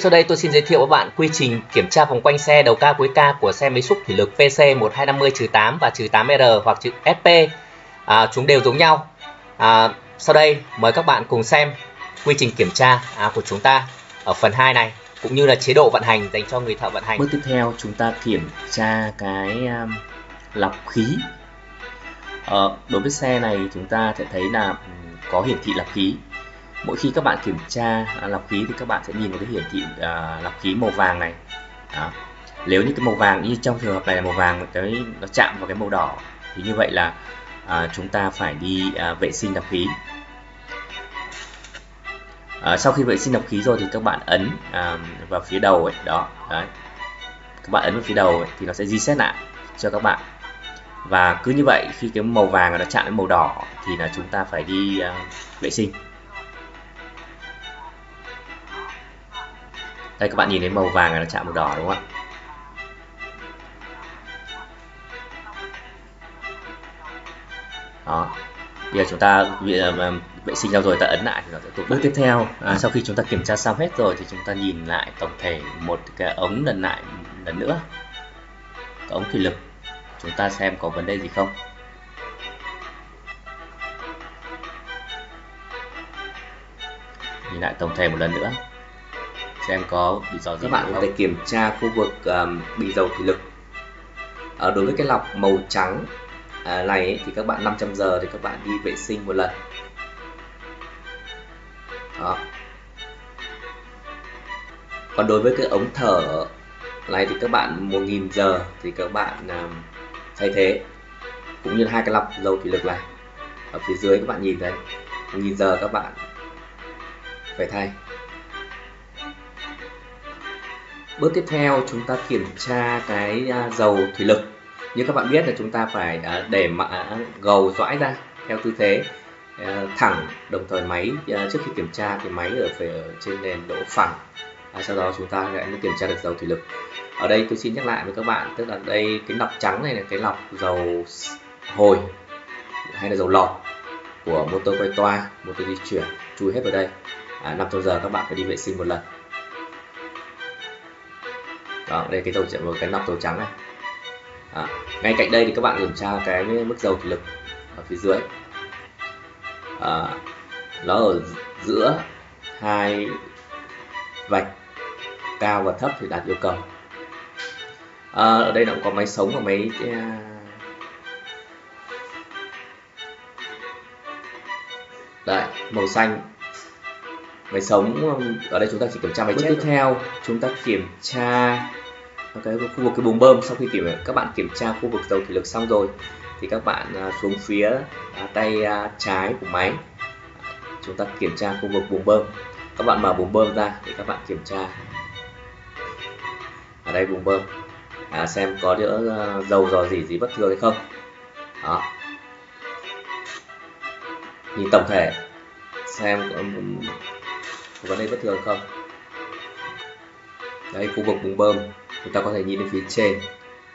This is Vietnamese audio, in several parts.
Sau đây tôi xin giới thiệu với bạn quy trình kiểm tra vòng quanh xe đầu ca cuối ca của xe máy xúc thủy lực PC1250-8 và -8R hoặc SP. Chúng đều giống nhau. Sau đây mời các bạn cùng xem quy trình kiểm tra của chúng ta ở phần 2 này, cũng như là chế độ vận hành dành cho người thợ vận hành. Bước tiếp theo chúng ta kiểm tra cái lọc khí. Đối với xe này chúng ta sẽ thấy là có hiển thị lọc khí. Mỗi khi các bạn kiểm tra lọc khí thì các bạn sẽ nhìn vào cái hiển thị lọc khí màu vàng này. Đó. Nếu như cái màu vàng, như trong trường hợp này là màu vàng, nó chạm vào cái màu đỏ thì như vậy là chúng ta phải đi vệ sinh lọc khí. Sau khi vệ sinh lọc khí rồi thì các bạn ấn vào phía đầu ấy, đó, đấy. Các bạn ấn vào phía đầu ấy, thì nó sẽ reset lại cho các bạn. Và cứ như vậy, khi cái màu vàng nó chạm đến màu đỏ thì là chúng ta phải đi vệ sinh. Đây, các bạn nhìn thấy màu vàng này nó chạm màu đỏ đúng không ạ? Đó. Bây giờ chúng ta vệ sinh ra rồi ta ấn lại thì nó sẽ tụt. Bước tiếp theo, sau khi chúng ta kiểm tra xong hết rồi thì chúng ta nhìn lại tổng thể một cái ống lần nữa. Cái ống thủy lực, chúng ta xem có vấn đề gì không. Nhìn lại tổng thể một lần nữa, xem có bị rò gì. Các bạn có thể kiểm tra khu vực bị dầu thủy lực. Đối với cái lọc màu trắng này ấy, thì các bạn 500 giờ thì các bạn đi vệ sinh một lần. Đó. Còn đối với cái ống thở này thì các bạn 1000 giờ thì các bạn thay thế, cũng như hai cái lọc dầu thủy lực này ở phía dưới các bạn nhìn thấy 1000 giờ các bạn phải thay. Bước tiếp theo chúng ta kiểm tra cái dầu thủy lực. Như các bạn biết là chúng ta phải để gầu xoãi ra theo tư thế thẳng, đồng thời máy trước khi kiểm tra thì máy ở trên nền đỗ phẳng. Sau đó chúng ta mới kiểm tra được dầu thủy lực. Ở đây tôi xin nhắc lại với các bạn, tức là đây cái lọc trắng này là cái lọc dầu hồi hay là dầu lọt của motor quay toa, motor di chuyển, chui hết vào đây. 500 giờ các bạn phải đi vệ sinh một lần. Đó, đây cái lọc dầu trắng này. Ngay cạnh đây thì các bạn kiểm tra cái mức dầu thủy lực ở phía dưới. Nó ở giữa hai vạch cao và thấp thì đạt yêu cầu. Ở đây nó cũng có máy sống và máy đấy, màu xanh máy sống. Ở đây chúng ta chỉ kiểm tra máy chết. Tiếp theo chúng ta kiểm tra cái khu vực cái buồng bơm. Sau khi các bạn kiểm tra khu vực dầu thủy lực xong rồi thì các bạn xuống phía tay trái của máy, chúng ta kiểm tra khu vực buồng bơm. Các bạn mở buồng bơm ra để các bạn kiểm tra. Ở đây buồng bơm, xem có dầu rò rỉ gì bất thường hay không. Đó. Nhìn tổng thể xem có vấn đề bất thường không. Đây, khu vực buồng bơm chúng ta có thể nhìn đến phía trên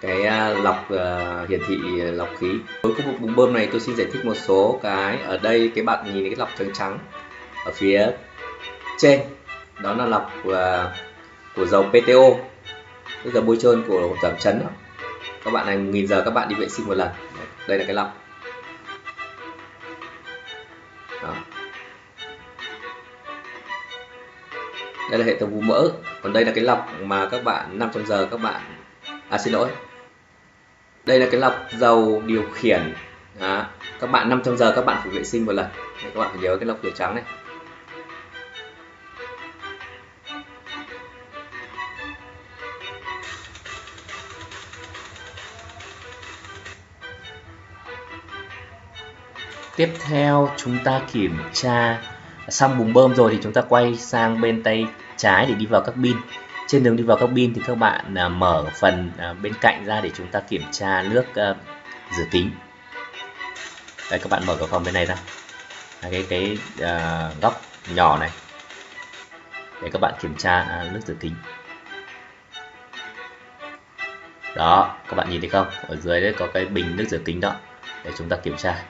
cái lọc hiển thị lọc khí. Với khu vực buồng bơm này tôi xin giải thích một số cái. Ở đây các bạn nhìn thấy cái lọc trắng trắng ở phía trên, đó là lọc của dầu PTO, tức là bôi trơn của giảm chấn đó. Các bạn này 1000 giờ các bạn đi vệ sinh một lần. Đây là cái lọc. Đó. Đây là hệ thống vú mỡ. Còn đây là cái lọc mà các bạn 500 giờ các bạn xin lỗi. Đây là cái lọc dầu điều khiển. Đó. Các bạn 500 giờ các bạn phải vệ sinh một lần. Đây, các bạn phải nhớ cái lọc dầu trắng này. Tiếp theo chúng ta kiểm tra xong buồng bơm rồi thì chúng ta quay sang bên tay trái để đi vào cabin. Trên đường đi vào cabin thì các bạn mở phần bên cạnh ra để chúng ta kiểm tra nước rửa kính. Đây, các bạn mở cái phần bên này ra, cái góc nhỏ này để các bạn kiểm tra nước rửa kính. Đó, các bạn nhìn thấy không? Ở dưới đấy có cái bình nước rửa kính đó để chúng ta kiểm tra.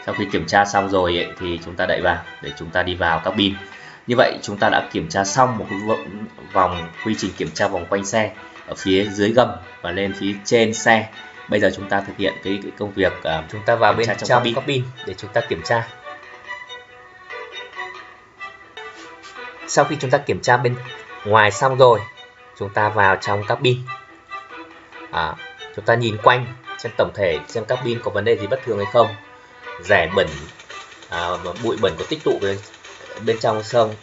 Sau khi kiểm tra xong rồi thì chúng ta đậy vào để chúng ta đi vào cabin. Như vậy chúng ta đã kiểm tra xong một cái vòng quy trình kiểm tra vòng quanh xe ở phía dưới gầm và lên phía trên xe. Bây giờ chúng ta thực hiện cái công việc chúng ta vào bên trong cabin để chúng ta kiểm tra. Sau khi chúng ta kiểm tra bên ngoài xong rồi, chúng ta vào trong cabin. Chúng ta nhìn quanh xem tổng thể xem cabin có vấn đề gì bất thường hay không, rẻ bẩn, bụi bẩn có tích tụ bên trong không.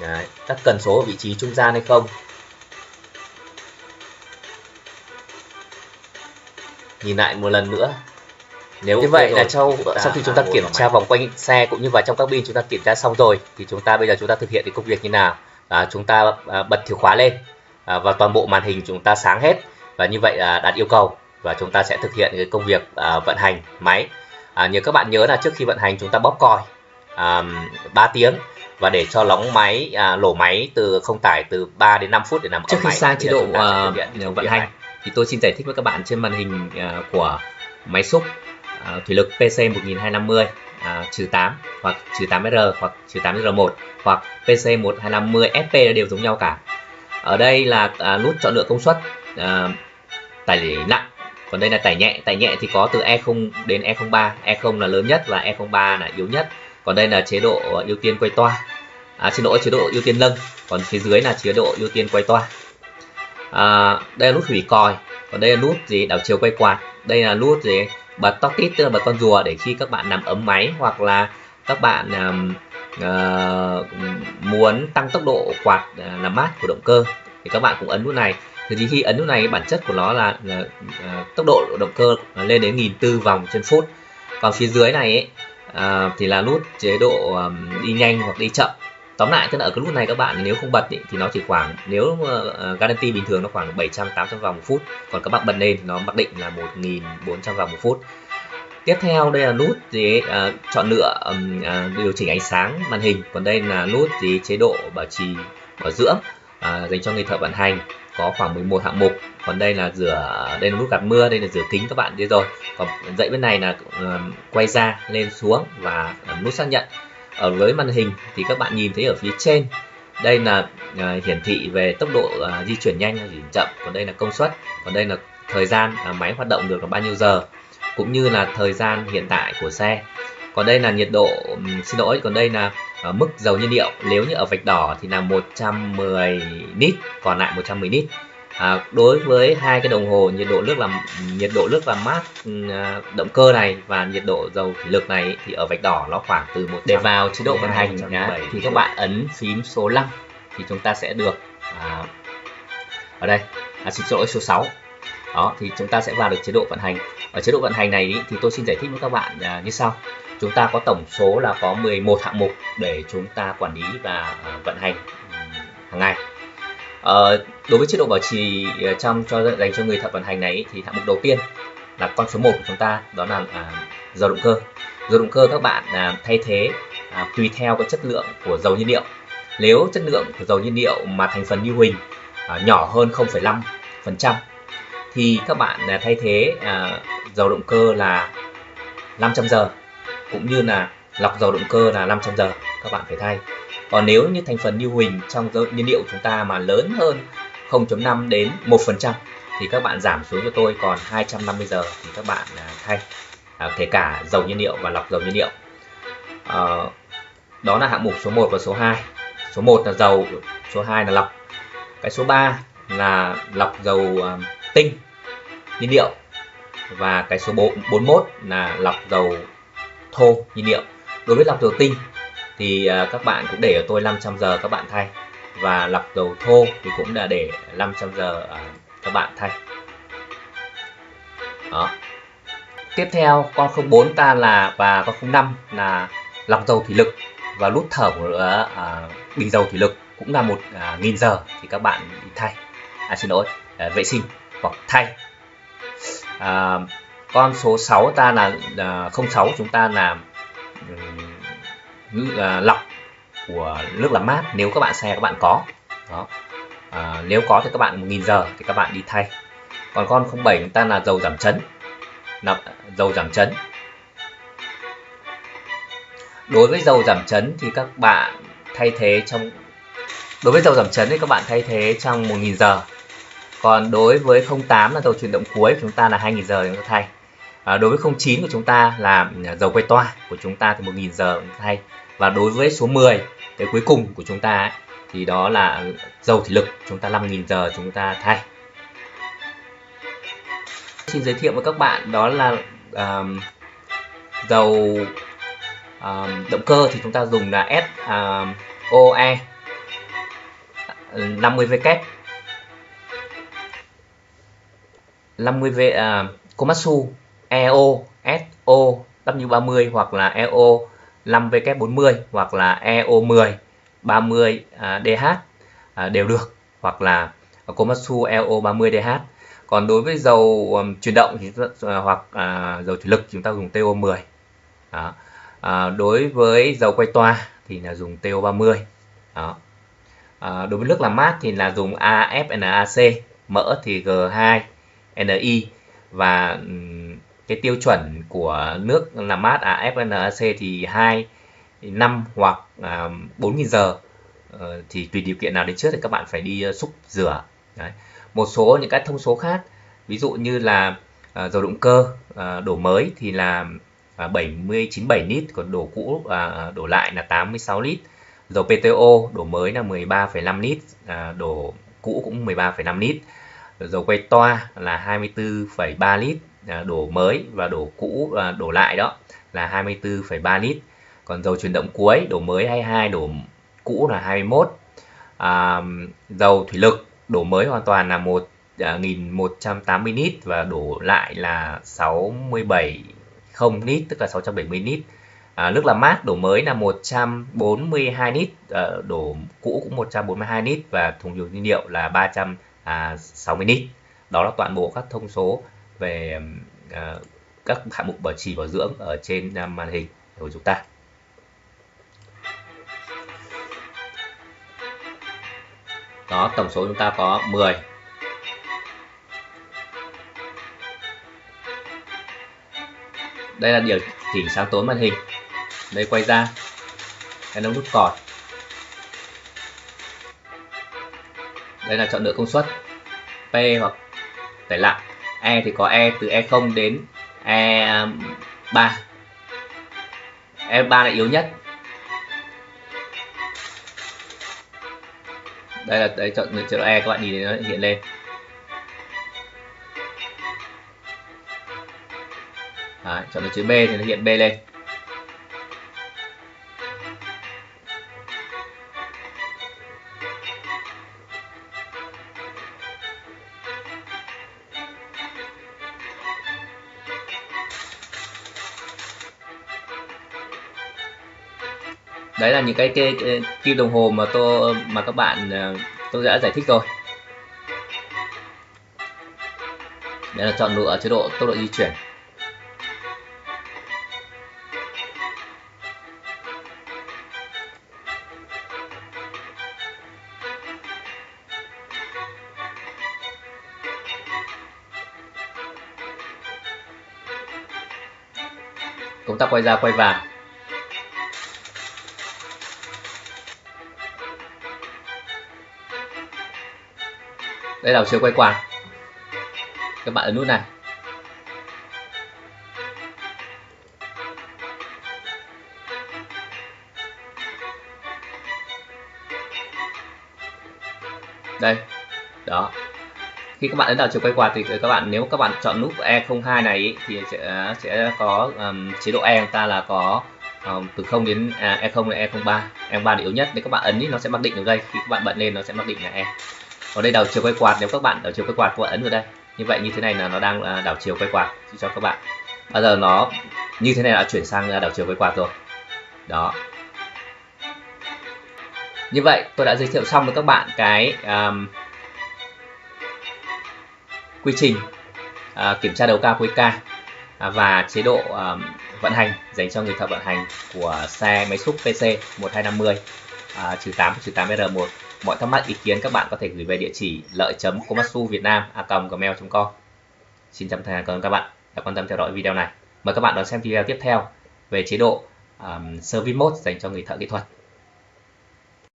Đấy, các cần số ở vị trí trung gian hay không. Nhìn lại một lần nữa. Nếu như vậy là sau khi chúng ta kiểm tra vòng quanh xe cũng như vào trong cabin chúng ta kiểm tra xong rồi, thì bây giờ chúng ta thực hiện cái công việc như nào? Chúng ta bật chìa khóa lên và toàn bộ màn hình chúng ta sáng hết, và như vậy đạt yêu cầu, và chúng ta sẽ thực hiện cái công việc vận hành máy. Các bạn nhớ là trước khi vận hành chúng ta bóp còi 3 tiếng và để cho lóng máy, lổ máy không tải từ 3 đến 5 phút để làm trước khi sang chế độ vận hành này. Thì tôi xin giải thích với các bạn trên màn hình của máy xúc thủy lực PC 1250 -8 hoặc -8R hoặc -8R1 hoặc PC 1250 SP đều giống nhau cả. Ở đây là nút chọn lựa công suất tải nặng, còn đây là tải nhẹ. Tải nhẹ thì có từ E0 đến E03, E0 là lớn nhất và E03 là yếu nhất. Còn đây là chế độ ưu tiên quay toa, chế độ ưu tiên nâng, còn phía dưới là chế độ ưu tiên quay toa. Đây là nút hủy còi, còn đây là nút đảo chiều quay quạt. Đây là nút bật tóc tít, tức là bật con rùa để khi các bạn làm ấm máy hoặc là các bạn muốn tăng tốc độ quạt làm mát của động cơ thì các bạn cũng ấn nút này. Thì khi ấn nút này, bản chất của nó là tốc độ động cơ lên đến 1.400 vòng trên phút. Còn phía dưới này thì là nút chế độ đi nhanh hoặc đi chậm. Tóm lại tức là ở cái nút này các bạn nếu không bật thì nó chỉ khoảng, nếu guarantee bình thường nó khoảng 700-800 vòng một phút, còn các bạn bật lên thì nó mặc định là 1.400 vòng một phút. Tiếp theo đây là nút chọn lựa điều chỉnh ánh sáng màn hình, còn đây là nút chế độ bảo trì bảo dưỡng dành cho người thợ vận hành, có khoảng 11 hạng mục. Còn đây là đây là nút gạt mưa, đây là rửa kính, các bạn biết rồi. Còn dãy bên này là quay ra lên xuống và nút xác nhận. Ở với màn hình thì các bạn nhìn thấy ở phía trên đây là hiển thị về tốc độ di chuyển nhanh hay di chuyển chậm, còn đây là công suất, còn đây là thời gian máy hoạt động được là bao nhiêu giờ, cũng như là thời gian hiện tại của xe. Còn đây là nhiệt độ, còn đây là mức dầu nhiên liệu. Nếu như ở vạch đỏ thì là 110 lít, còn lại 110 lít. Đối với hai cái đồng hồ nhiệt độ nước làm mát động cơ này và nhiệt độ dầu thủy lực này thì ở vạch đỏ nó khoảng từ 100. Để vào chế độ vận hành thì các bạn ấn phím số 5 thì chúng ta sẽ được ở đây số 6. Đó, thì chúng ta sẽ vào được chế độ vận hành. Ở chế độ vận hành này thì tôi xin giải thích với các bạn như sau. Chúng ta có tổng số là có 11 hạng mục để chúng ta quản lý và vận hành hàng ngày. Đối với chế độ bảo trì dành cho người thợ vận hành này thì hạng mục đầu tiên là con số 1 của chúng ta, đó là dầu động cơ. Dầu động cơ các bạn thay thế tùy theo cái chất lượng của dầu nhiên liệu. Nếu chất lượng của dầu nhiên liệu mà thành phần lưu huỳnh nhỏ hơn 0,5% thì các bạn thay thế dầu động cơ là 500 giờ, cũng như là lọc dầu động cơ là 500 giờ các bạn phải thay. Còn nếu như thành phần lưu huỳnh trong dầu nhiên liệu chúng ta mà lớn hơn 0,5 đến 1% thì các bạn giảm xuống cho tôi còn 250 giờ thì các bạn thay, kể cả dầu nhiên liệu và lọc dầu nhiên liệu. Đó là hạng mục số 1 và số 2. Số 1 là dầu, số 2 là lọc. Cái số 3 là lọc dầu tinh nhiên liệu, và cái số 41 là lọc dầu thô nhiên liệu. Đối với lọc dầu tinh thì các bạn cũng để ở tôi 500 giờ các bạn thay, và lọc dầu thô thì cũng là để 500 giờ các bạn thay. Đó. Tiếp theo con 04 ta và con 05 là lọc dầu thủy lực và nút thở của bình dầu thủy lực, cũng là 1.000 giờ thì các bạn đi thay. Vệ sinh hoặc thay. Con số 6 ta là 06 chúng ta làm lọc của nước làm mát nếu các bạn xe các bạn có. Đó. Nếu có thì các bạn 1.000 giờ thì các bạn đi thay. Còn con 07 chúng ta là dầu giảm chấn. Dầu giảm chấn. Đối với dầu giảm chấn thì các bạn thay thế trong đối với dầu giảm chấn thì các bạn thay thế trong 1.000 giờ. Còn đối với 08 là dầu chuyển động cuối của chúng ta là 2.000 giờ để chúng ta thay. Đối với 09 của chúng ta là dầu quay toa của chúng ta thì 1.000 giờ chúng ta thay. Và đối với số 10 cái cuối cùng của chúng ta ấy, thì đó là dầu thủy lực, chúng ta 5.000 giờ chúng ta thay. Xin giới thiệu với các bạn đó là dầu động cơ thì chúng ta dùng là SOE 50W 50V Komatsu EO SO W30 hoặc là EO 5W40 hoặc là EO 10 30 DH đều được, hoặc là Komatsu EO 30 DH. Còn đối với dầu chuyển động thì hoặc dầu thủy lực chúng ta dùng TO 10. Đó. Đối với dầu quay toa thì là dùng TO 30. Đó. Đối với nước làm mát thì là dùng AFNAC, mỡ thì G2NI, và cái tiêu chuẩn của nước làm mát AFNAC thì 2, 5 hoặc 4.000 giờ, thì tùy điều kiện nào đến trước thì các bạn phải đi xúc rửa. Đấy. Một số những cái thông số khác, ví dụ như là dầu động cơ đổ mới thì là 97 lít, còn đổ cũ đổ lại là 86 lít. Dầu PTO đổ mới là 13,5 lít, đổ cũ cũng 13,5 lít. Dầu quay toa là 24,3 lít, đổ mới và đổ cũ đổ lại đó là 24,3 lít. Còn dầu chuyển động cuối đổ mới 22, đổ cũ là 21. Dầu thủy lực đổ mới hoàn toàn là 1.180 lít và đổ lại là 67 lít, tức là 670 lít. Nước làm mát đổ mới là 142 lít, đổ cũ cũng 142 lít và thùng nhiên liệu là 360 lít. Đó là toàn bộ các thông số về các hạng mục bảo trì bảo dưỡng ở trên màn hình của chúng ta. Đó, tổng số chúng ta có 10. Đây là điều chỉnh sáng tối màn hình. Đây quay ra, cái nút còi. Đây là chọn lựa công suất, P hoặc tải lại. E thì có từ E0 đến E3. E3 là yếu nhất. Đây là chọn lựa chế độ E, các bạn nhìn thấy nó hiện lên. Đấy, chọn được chữ B thì nó hiện B lên. Đấy là những cái kim đồng hồ mà các bạn tôi đã giải thích rồi. Đây là chọn lựa chế độ tốc độ di chuyển. Công tắc quay ra quay vào. Đây là chiều quay quạt. Các bạn ấn nút này. Đây. Đó. Khi các bạn ấn vào chiều quay quạt thì các bạn, nếu các bạn chọn nút E02 này thì sẽ có chế độ E của ta là có từ 0 đến E0 đến E03. E03 là yếu nhất. Nếu các bạn ấn thì nó sẽ mặc định ở đây. Khi các bạn bật lên nó sẽ mặc định là E. Ở đây đảo chiều quay quạt, nếu các bạn đảo chiều quay quạt các bạn ấn vào đây. Như vậy như thế này là nó đang đảo chiều quay quạt cho các bạn. Bây giờ nó như thế này đã chuyển sang đảo chiều quay quạt rồi. Đó. Như vậy tôi đã giới thiệu xong với các bạn cái quy trình kiểm tra đầu ca cuối ca và chế độ vận hành dành cho người thợ vận hành của xe máy xúc PC 1250 -8-8R1. Mọi thắc mắc ý kiến các bạn có thể gửi về địa chỉ lợi.komatsuvietnam@gmail.com. Xin cảm ơn các bạn đã quan tâm theo dõi video này. Mời các bạn đón xem video tiếp theo về chế độ Service Mode dành cho người thợ kỹ thuật.